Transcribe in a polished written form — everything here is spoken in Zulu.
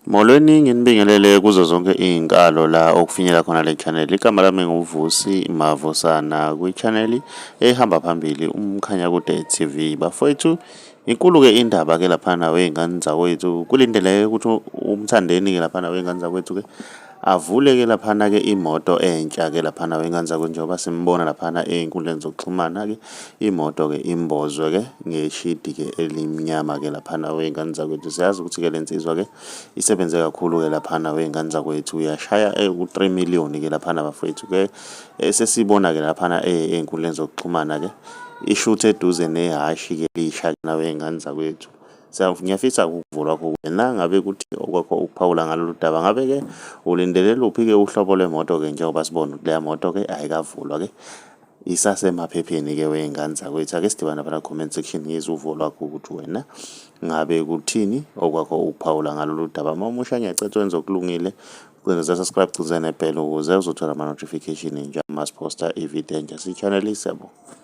Molweni nginibingelele kuzo zonke iy'nkalo la okufinyelela khona le channel. Igama lami nguVusi Mavusana kwi-channel ehamba phambili umkhanya kude TV. Bafowethu, inkulu-ke indaba-ke laphana wey'ngane zakwethu. Kulindeleke ukuthi umthandeni-ke laphana wey'ngane zakwethu-ke avule-ke laphana-ke imoto entsha-ke laphana wey'ngane zakwethu, njengoba simbona laphana ey'nkundleni zokuxhumana-ke imoto-ke imbozwe-ke ngeshidi-ke elimnyama-ke laphana wey'ngane zakwethu. Siyazi ukuthi-ke le nsizwa-ke isebenze kakhulu-ke laphana wey'ngane zakwethu, uyashaya ku-3 million-ke laphana bafowethu-ke. Sesibona-ke laphana ey'nkundleni zokuxhumana-ke ishuthe eduze nehashi-ke elisha wey'ngane zakwethu. Ngiyafisa ukuvulwa kuwena ngabe kuthi okwakho ukuphawula ngalolu daba. Ngabe-ke ulindele luphi-ke uhlobo lwemoto-ke, njengoba sibona ukuthi leya moto-ke ayikavulwa-ke isasemaphepheni-ke wey'ngane zakwethu. Ake sidibane lapha comment section ngizwe uvo lwakho ukuthi wena ngabe kuthini okwakho ukuphawula ngalolu daba. Uma umusha ngiyacela wenze okulungile, ucindezela subscribe, gcizelela nebhele ukuze uzothola ama-notification njalo uma siphosta ividiyo entsha. Siyichanel, siyabonga.